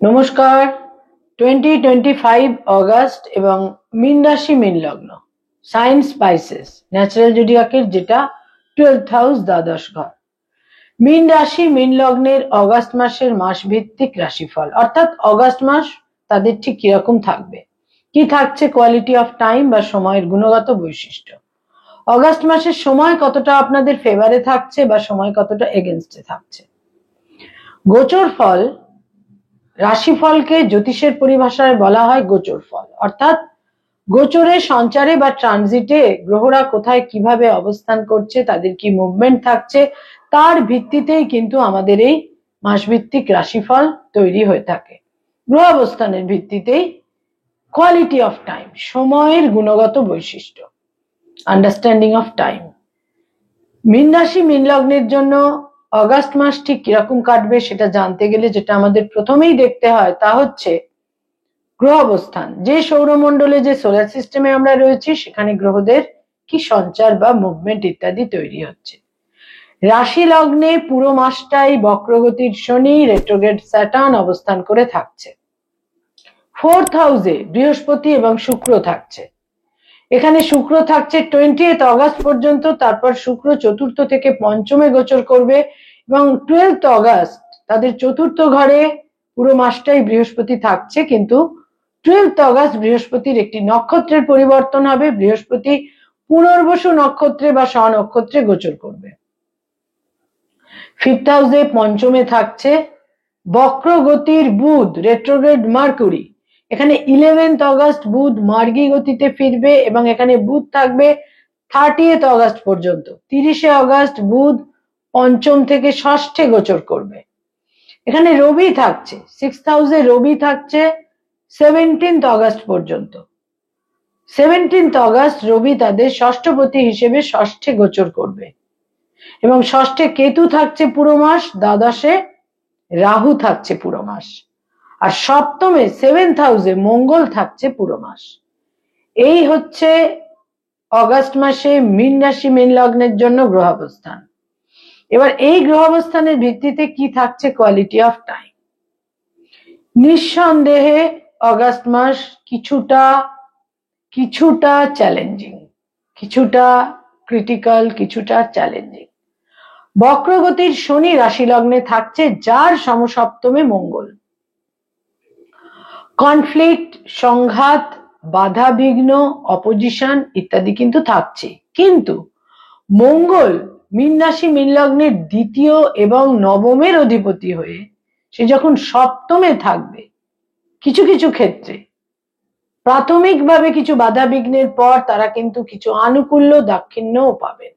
নমস্কার। 2025 অগাস্ট এবং মীন রাশি মীন লগ্ন সাইন স্পাইসেস ন্যাচারাল জোডিয়াকের যেটা 12th হাউস দ্বাদশ ঘর। মীন রাশি মীন লগ্নের অগাস্ট মাসের মাস ভিত্তিক রাশিফল, অর্থাৎ অগাস্ট মাস তাদের ঠিক কিরকম থাকবে, কি থাকছে কোয়ালিটি অফ টাইম বা সময়ের গুণগত বৈশিষ্ট্য, অগাস্ট মাসের সময় কতটা আপনাদের ফেভারে থাকছে বা সময় কতটা এগেনস্টে থাকছে। গোচর ফল, রাশিফলকে জ্যোতিষের পরিভাষায় বলা হয় গোচর ফল, অর্থাৎ গোচরে সঞ্চারে বা ট্রানজিটে গ্রহরা কোথায় কিভাবে অবস্থান করছে, তাদের কি মুভমেন্ট থাকছে, তার ভিত্তিতেই কিন্তু আমাদের এই মাসভিত্তিক রাশিফল তৈরি হয়ে থাকে। গ্রহ অবস্থানের ভিত্তিতেই কোয়ালিটি অফ টাইম, সময়ের গুণগত বৈশিষ্ট্য, আন্ডারস্ট্যান্ডিং অফ টাইম। মীন রাশি মীন লগ্নের জন্য অগাস্ট মাস ঠিক কিরকম কাটবে সেটা জানতে গেলে যেটা আমাদের প্রথমেই দেখতে হয় তা হচ্ছে গ্রহ অবস্থান। যে সৌরমণ্ডলে, যে সোলার সিস্টেমে আমরা রয়েছি, সেখানে গ্রহদের কি সঞ্চার বা মুভমেন্ট ইত্যাদি তৈরি হচ্ছে। রাশি লগ্নে পুরো মাসটাই বক্রগতির শনি, রেট্রোগ্রেড স্যাটার্ন অবস্থান করে থাকছে। 4th হাউসে বৃহস্পতি এবং শুক্র থাকছে। এখানে শুক্র থাকছে 20th অগাস্ট পর্যন্ত, তারপর শুক্র চতুর্থ থেকে পঞ্চমে গোচর করবে এবং 12th অগাস্ট তাদের চতুর্থ ঘরে পুরো মাসটাই বৃহস্পতি থাকছে। কিন্তু 12th অগাস্ট বৃহস্পতির একটি নক্ষত্রের পরিবর্তন হবে, বৃহস্পতি পুনর্বসু নক্ষত্রে বা স্বনক্ষত্রে গোচর করবে। 5th হাউসে পঞ্চমে থাকছে বক্রগতির বুধ, রেট্রোগ্রেড মার্কুরি। এখানে 11th অগাস্ট বুধ মার্গী গতিতে ফিরবে এবং এখানে বুধ থাকবে 30th অগাস্ট পর্যন্ত। 30শে অগাস্ট বুধ পঞ্চম থেকে ষষ্ঠে গোচর করবে। এখানে রবি থাকছে 6th হাউসে, রবি থাকছে 17th অগাস্ট পর্যন্ত। 17th অগাস্ট রবি তাদের ষষ্ঠপতি হিসেবে ষষ্ঠে গোচর করবে এবং ষষ্ঠে কেতু থাকছে পুরো মাস, দ্বাদশে রাহু থাকছে পুরো মাস, আর সপ্তমে 7th হাউসে মঙ্গল থাকছে পুরো মাস। এই হচ্ছে অগাস্ট মাসে মীন রাশি মীন লগ্নের জন্য গ্রহ অবস্থান। এবার এই গ্রহ অবস্থানের ভিত্তিতে কি থাকছে কোয়ালিটি অফ টাইম। নিঃসন্দেহে অগাস্ট মাস কিছুটা চ্যালেঞ্জিং, কিছুটা ক্রিটিক্যাল, কিছুটা চ্যালেঞ্জিং। বক্রগতির শনি রাশি লগ্নে থাকছে, যার সমসপ্তমে মঙ্গল। কনফ্লিক্ট, সংঘাত, বাধা বিঘ্ন, অপোজিশন ইত্যাদি কিন্তু থাকছে। কিন্তু মঙ্গল মীন রাশি মীন লগ্নের দ্বিতীয় এবং নবমের অধিপতি হয়ে সে যখন সপ্তমে থাকবে, কিছু কিছু ক্ষেত্রে প্রাথমিকভাবে কিছু বাধা বিঘ্নের পর তারা কিন্তু কিছু আনুকূল্য দাক্ষিণ্যও পাবেন।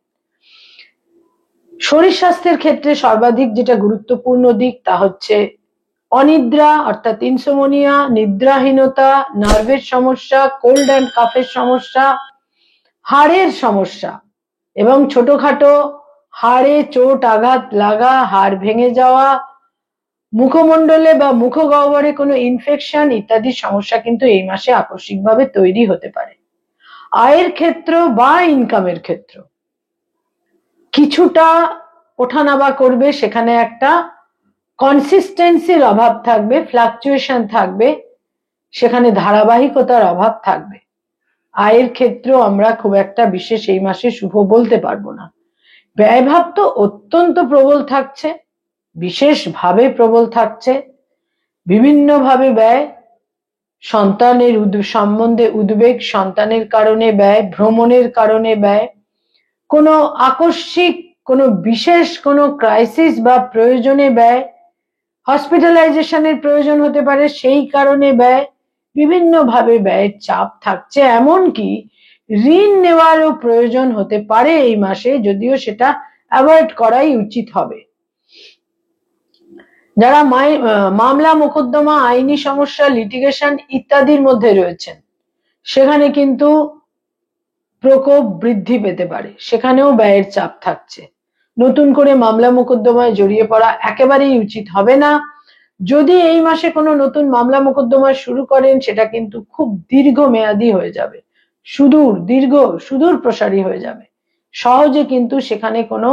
শরীর স্বাস্থ্যের ক্ষেত্রে সর্বাধিক যেটা গুরুত্বপূর্ণ দিক তা হচ্ছে অনিদ্রা, অর্থাৎ ইনসোমনিয়া, নিদ্রাহীনতা, নার্ভের সমস্যা, কোল্ড অ্যান্ড কাফের সমস্যা, হাড়ের সমস্যা এবং ছোটখাটো হাড়ে চোট আঘাত লাগা, হাড় ভেঙে যাওয়া, মুখমণ্ডলে বা মুখগহ্বরে কোনো ইনফেকশন ইত্যাদি সমস্যা কিন্তু এই মাসে আকস্মিকভাবে তৈরি হতে পারে। আয়ের ক্ষেত্র বা ইনকামের ক্ষেত্র কিছুটা ওঠানামা করবে, সেখানে একটা কনসিস্টেন্সির অভাব থাকবে, ফ্লাকচুয়েশন থাকবে, সেখানে ধারাবাহিকতার অভাব থাকবে। আয়ের ক্ষেত্রেও আমরা খুব একটা বিশেষ এই মাসে শুভ বলতে পারবো না। ব্যয়ভাব তো অত্যন্ত প্রবল থাকছে, বিশেষভাবে প্রবল থাকছে। বিভিন্নভাবে ব্যয়, সন্তানের সম্বন্ধে উদ্বেগ, সন্তানের কারণে ব্যয়, ভ্রমণের কারণে ব্যয়, কোনো আকস্মিক কোনো বিশেষ কোনো ক্রাইসিস বা প্রয়োজনে ব্যয়, হসপিটালাইজেশনের প্রয়োজন হতে পারে সেই কারণে ব্যয়, বিভিন্নভাবে ব্যয়ের চাপ থাকছে। এমনকি ঋণ নেওয়ারও প্রয়োজন হতে পারে এই মাসে, যদিও সেটা অ্যাভয়েড করাই উচিত হবে। যারা মামলা মোকদ্দমা, আইনি সমস্যা, লিটিগেশন ইত্যাদির মধ্যে রয়েছেন, সেখানে কিন্তু প্রকোপ বৃদ্ধি পেতে পারে, সেখানেও ব্যয়ের চাপ থাকছে। নতুন করে মামলা মোকদ্দমায় জড়িয়ে পড়া একেবারেই উচিত হবে না। যদি এই মাসে কোনো নতুন মামলা মোকদ্দমা শুরু করেন, সেটা কিন্তু খুব দীর্ঘমেয়াদী হয়ে যাবে, সুদূর প্রসারী হয়ে যাবে। সহজে কিন্তু সেখানে কোনো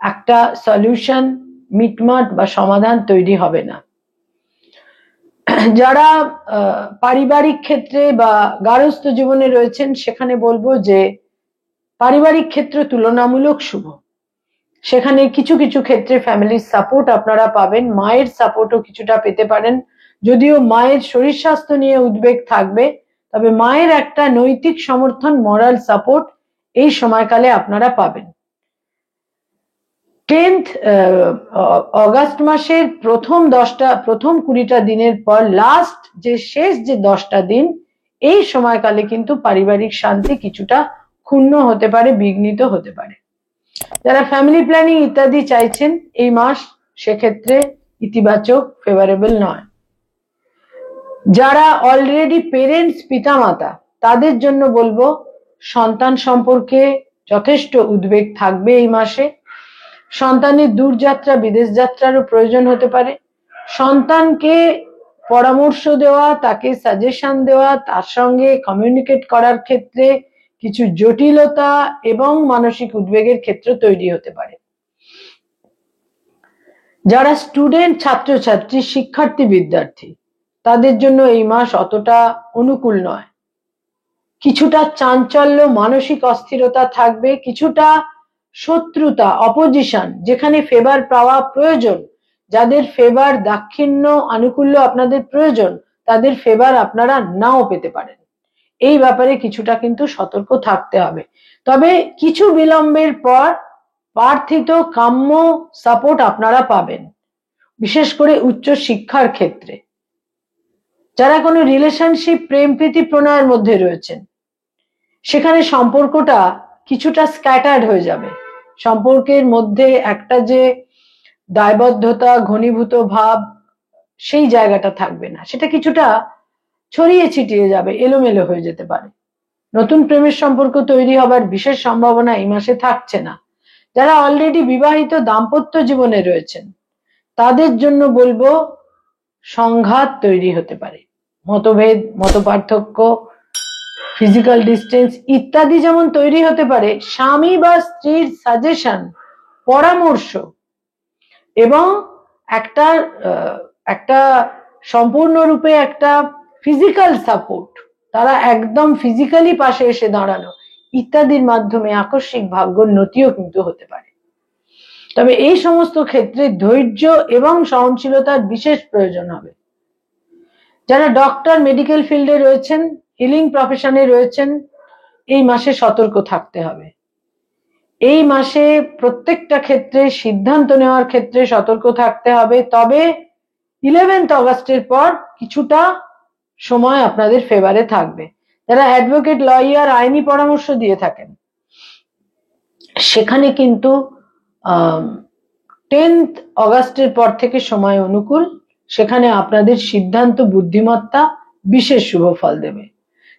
একটা সলিউশন, মিটমাট বা সমাধান তৈরি হবে না। যারা পারিবারিক ক্ষেত্রে বা গার্হস্থ্য জীবনে রয়েছেন সেখানে বলবো যে পারিবারিক ক্ষেত্র তুলনামূলক শুভ। সেখানে কিছু কিছু ক্ষেত্রে ফ্যামিলির সাপোর্ট আপনারা পাবেন, মায়ের সাপোর্টও কিছুটা পেতে পারেন। যদিও মায়ের শরীর স্বাস্থ্য নিয়ে উদ্বেগ থাকবে, তবে মায়ের একটা নৈতিক সমর্থন, মরাল সাপোর্ট এই সময়কালে আপনারা পাবেন। 10th অগাস্ট মাসের প্রথম 20টা দিনের পর লাস্ট শেষ যে 10টা দিন, এই সময়কালে কিন্তু পারিবারিক শান্তি কিছুটা ক্ষুণ্ণ হতে পারে, বিঘ্নিত হতে পারে। যারা ফ্যামিলি প্ল্যানিং ইত্যাদি চাইছেন এই মাস সেক্ষেত্রে ইতিবাচক, ফেভারেবল নয়। যারা অলরেডি পেরেন্টস, পিতামাতা, তাদের জন্য বলবো সন্তান সম্পর্কে যথেষ্ট উদ্বেগ থাকবে এই মাসে। সন্তানের দূরযাত্রা, বিদেশ যাত্রারও প্রয়োজন হতে পারে। সন্তানকে পরামর্শ দেওয়া, তাকে সাজেশন দেওয়া, তার সঙ্গে কমিউনিকেট করার ক্ষেত্রে কিছু জটিলতা এবং মানসিক উদ্বেগের ক্ষেত্র তৈরি হতে পারে। যারা স্টুডেন্ট, ছাত্রছাত্রী, শিক্ষার্থী, বিদ্যার্থী, তাদের জন্য এই মাস অতটা অনুকূল নয়। কিছুটা চাঞ্চল্য, মানসিক অস্থিরতা থাকবে, কিছুটা শত্রুতা, অপোজিশন, যেখানে ফেভার পাওয়া প্রয়োজন, যাদের ফেভার, দাক্ষিণ্য, আনুকূল্য আপনাদের প্রয়োজন, তাদের ফেভার আপনারা নাও পেতে পারেন। এই ব্যাপারে কিছুটা কিন্তু সতর্ক থাকতে হবে। তবে কিছু বিলম্বের পর প্রার্থিত কাম্য সাপোর্ট আপনারা পাবেন, বিশেষ করে উচ্চ শিক্ষার ক্ষেত্রে। যারা কোনো রিলেশনশিপ, প্রেম প্রীতি প্রণয়ের মধ্যে রয়েছেন, সেখানে সম্পর্কটা কিছুটা স্ক্যাটার্ড হয়ে যাবে। সম্পর্কের মধ্যে একটা যে দায়বদ্ধতা, ঘনীভূত ভাব, সেই জায়গাটা থাকবে না, সেটা কিছুটা ছড়িয়ে ছিটিয়ে যাবে, এলোমেলো হয়ে যেতে পারে। নতুন প্রেমের সম্পর্ক তৈরি হবার বিশেষ সম্ভাবনা এই মাসে থাকছে না। যারা অলরেডি বিবাহিত, দাম্পত্য জীবনে রয়েছেন, তাদের জন্য বলবো সংঘাত তৈরি হতে পারে, মতভেদ, মতপার্থক্য, ফিজিক্যাল ডিস্টেন্স ইত্যাদি যেমন তৈরি হতে পারে, স্বামী বা স্ত্রীর সাজেশন, পরামর্শ এবং একটা সম্পূর্ণরূপে একটা ফিজিক্যাল সাপোর্ট, তারা একদম ফিজিক্যালি পাশে এসে দাঁড়ানো ইত্যাদির মাধ্যমে আকস্মিক ভাগ্যোন্নতিও কিন্তু হতে পারে। তবে এই সমস্ত ক্ষেত্রে ধৈর্য এবং সহনশীলতার বিশেষ প্রয়োজন হবে। যারা ডক্টর, মেডিকেল ফিল্ডে রয়েছেন, হিলিং প্রফেশনে রয়েছেন, এই মাসে সতর্ক থাকতে হবে। এই মাসে প্রত্যেকটা ক্ষেত্রে সিদ্ধান্ত নেওয়ার ক্ষেত্রে সতর্ক থাকতে হবে। তবে 11th অগাস্টের পর কিছুটা সময় আপনাদের ফেভারে থাকবে। যারা অ্যাডভোকেট, লয়ার, আইনি পরামর্শ দিয়ে থাকেন, সেখানে কিন্তু 10th অগাস্টের পর থেকে সময় অনুকূল। সেখানে আপনাদের সিদ্ধান্ত, বুদ্ধিমত্তা বিশেষ শুভ ফল দেবে।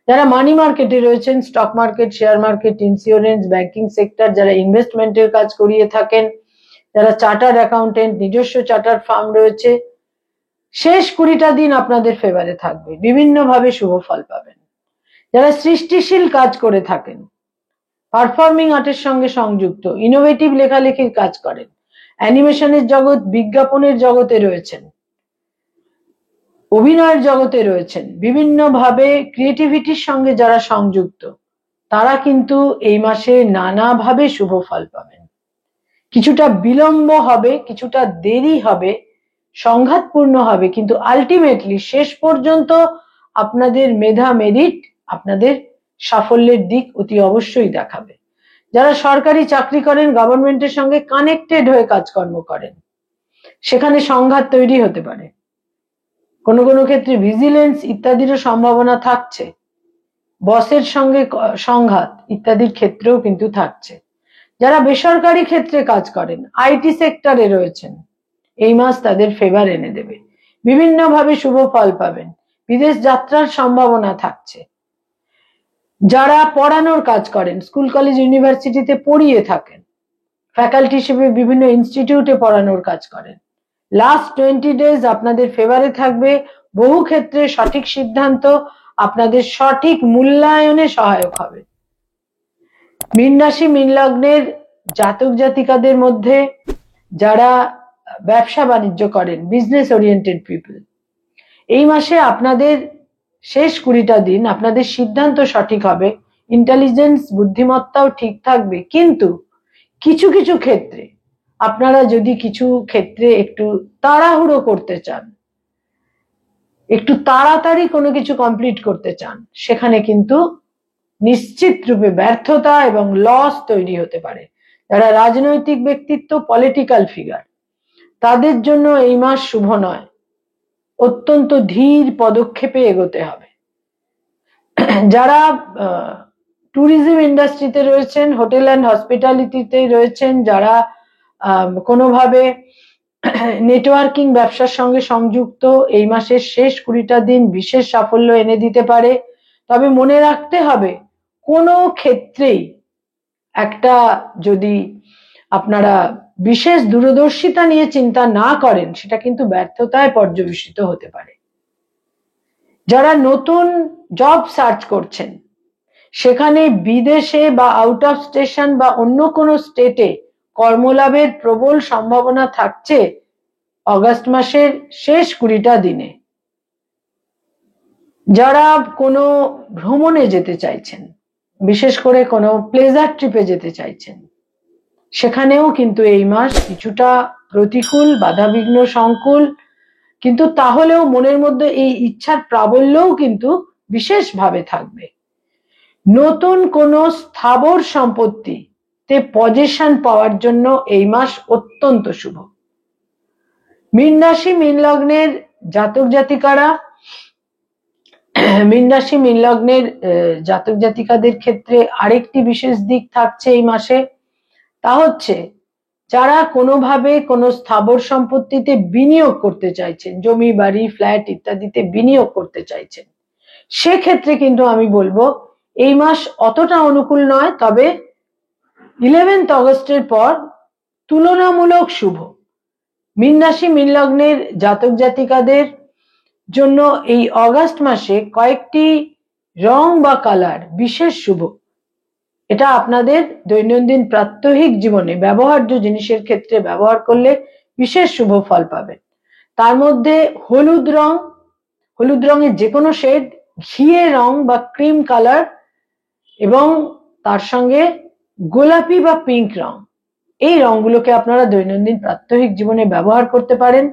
যারা মানি মার্কেটে রয়েছেন, stock market, share market, insurance, banking sector, যারা ইনভেস্টমেন্টের কাজ করিয়ে থাকেন, যারা চার্টার্ড অ্যাকাউন্টেন্ট, নিজস্ব চার্টার ফার্ম রয়েছে, শেষ 20টা দিন আপনাদের ফেভারে থাকবে, বিভিন্নভাবে শুভ ফল পাবেন। যারা সৃষ্টিশীল কাজ করে থাকেন, পারফর্মিং আর্টের সঙ্গে সংযুক্ত, ইনোভেটিভ লেখালেখির কাজ করেন, অ্যানিমেশনের জগৎ, বিজ্ঞাপনের জগতে রয়েছেন, অভিনয়ের জগতে রয়েছেন, বিভিন্নভাবে ক্রিয়েটিভিটির সঙ্গে যারা সংযুক্ত, তারা কিন্তু এই মাসে নানাভাবে শুভ ফল পাবেন। কিছুটা বিলম্ব হবে, কিছুটা দেরি হবে, সংঘাতপূর্ণ হবে, কিন্তু আলটিমেটলি শেষ পর্যন্ত আপনাদের মেধা, মেরিট আপনাদের সাফল্যের দিক অতি অবশ্যই দেখাবে। যারা সরকারি চাকরি করেন, গভর্নমেন্টের সঙ্গে কানেক্টেড হয়ে কাজকর্ম করেন, সেখানে সংঘাত তৈরি হতে পারে। কোনো কোনো ক্ষেত্রে ভিজিলেন্স ইত্যাদিরও সম্ভাবনা থাকছে, বসের সঙ্গে সংঘাত ইত্যাদির ক্ষেত্রেও কিন্তু থাকছে। যারা বেসরকারি ক্ষেত্রে কাজ করেন, আইটি সেক্টরে রয়েছেন, এই মাস তাদের ফেভার এনে দেবে, বিভিন্নভাবে শুভ ফল পাবেন, বিদেশ যাত্রার সম্ভাবনা থাকছে। যারা পড়ানোর কাজ করেন, স্কুল, কলেজ, ইউনিভার্সিটিতে পড়িয়ে থাকেন, ফ্যাকাল্টি হিসেবে বিভিন্ন ইনস্টিটিউটে পড়ানোর কাজ করেন, লাস্ট 20 ডেজ আপনাদের ফেভারে থাকবে। বহু ক্ষেত্রে সঠিক সিদ্ধান্ত আপনাদের সঠিক মূল্যায়নে সহায়ক হবে। মীন রাশি, মীন লগ্নের জাতক জাতিকাদের মধ্যে যারা ব্যবসা বাণিজ্য করেন, বিজনেস ওরিয়েন্টেড পিপল, এই মাসে আপনাদের শেষ 20টা দিন আপনাদের সিদ্ধান্ত সঠিক হবে, ইন্টেলিজেন্স বুদ্ধিমত্তাও ঠিক থাকবে, কিন্তু কিছু কিছু ক্ষেত্রে আপনারা যদি কিছু ক্ষেত্রে একটু তাড়াহুড়ো করতে চান, একটু তাড়াতাড়ি কোনো কিছু কমপ্লিট করতে চান, সেখানে কিন্তু নিশ্চিত রূপে ব্যর্থতা এবং লস তৈরি হতে পারে। যারা রাজনৈতিক ব্যক্তিত্ব, পলিটিক্যাল ফিগার, তাদের জন্য এই মাস শুভ নয়, অত্যন্ত ধীর পদক্ষেপে এগোতে হবে। যারা ট্যুরিজম ইন্ডাস্ট্রিতে রয়েছেন, হোটেল অ্যান্ড হসপিটালিটিতে রয়েছেন, যারা কোনোভাবে নেটওয়ার্কিং ব্যবসার সঙ্গে সংযুক্ত, এই মাসের শেষ 20টা দিন বিশেষ সাফল্য এনে দিতে পারে। তবে মনে রাখতে হবে, কোনো ক্ষেত্রেই একটা যদি আপনারা বিশেষ দূরদর্শিতা নিয়ে চিন্তা না করেন, সেটা কিন্তু ব্যর্থতায় পর্যবেসিত হতে পারে। যারা নতুন জব সার্চ করছেন, সেখানে বিদেশে বা আউট অফ স্টেশন বা অন্য কোনো স্টেটে কর্মলাভের প্রবল সম্ভাবনা থাকছে অগাস্ট মাসের শেষ 20টা দিনে। যারা কোনো ভ্রমণে যেতে চাইছেন, বিশেষ করে কোনো প্লেজার ট্রিপে যেতে চাইছেন, সেখানেও কিন্তু এই মাস কিছুটা প্রতিকূল, বাধাবিঘ্ন, সংকুল, কিন্তু তাহলেও মনের মধ্যে এই ইচ্ছার প্রাবল্যও কিন্তু বিশেষভাবে থাকবে। নতুন কোনো স্থাবর সম্পত্তিতে পজেশন পাওয়ার জন্য এই মাস অত্যন্ত শুভ। মীন রাশি মীন লগ্নের জাতক জাতিকারা, মীন রাশি মীন লগ্নের জাতক জাতিকাদের ক্ষেত্রে আরেকটি বিশেষ দিক থাকছে এই মাসে, তা হচ্ছে যারা কোনোভাবে কোনো স্থাবর সম্পত্তিতে বিনিয়োগ করতে চাইছেন, জমি বাড়ি ফ্ল্যাট ইত্যাদিতে বিনিয়োগ করতে চাইছেন, সেক্ষেত্রে কিন্তু আমি বলবো এই মাস অতটা অনুকূল নয়। তবে 11 অগস্টের পর তুলনামূলক শুভ। মীন রাশি মীন লগ্নের জাতক জাতিকাদের জন্য এই অগাস্ট মাসে কয়েকটি রং বা কালার বিশেষ শুভ। এটা আপনাদের দৈনন্দিন প্রাত্যহিক জীবনে ব্যবহার্য জিনিসের ক্ষেত্রে ব্যবহার করলে বিশেষ শুভ ফল পাবেন। তার মধ্যে হলুদ রং, হলুদ রঙের যে কোনো শেড, ঘিয়ে রং বা ক্রিম কালার, এবং তার সঙ্গে গোলাপি বা পিঙ্ক রং, এই রংগুলোকে আপনারা দৈনন্দিন প্রাত্যহিক জীবনে ব্যবহার করতে পারেন।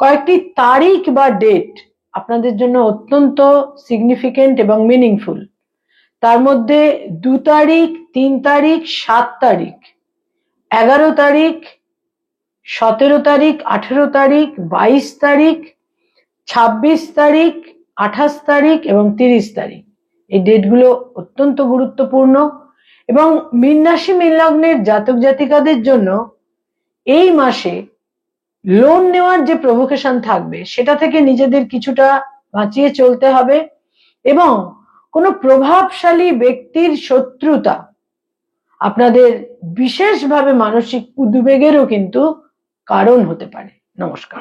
কয়েকটি তারিখ বা ডেট আপনাদের জন্য অত্যন্ত সিগনিফিকেন্ট এবং মিনিংফুল। তার মধ্যে 2 তারিখ, 3 তারিখ, 7 তারিখ, 11 তারিখ, 17 তারিখ, 18 তারিখ, 22 তারিখ, 26 তারিখ, 28 তারিখ এবং 30 তারিখ, এই ডেটগুলো অত্যন্ত গুরুত্বপূর্ণ। এবং মীন রাশি মীন লগ্নের জাতক জাতিকাদের জন্য এই মাসে লোন নেওয়ার যে প্রভোকেশন থাকবে, সেটা থেকে নিজেদের কিছুটা বাঁচিয়ে চলতে হবে, এবং কোনো প্রভাবশালী ব্যক্তির শত্রুতা আপনাদের বিশেষভাবে মানসিক উদ্বেগেরও কিন্তু কারণ হতে পারে। নমস্কার।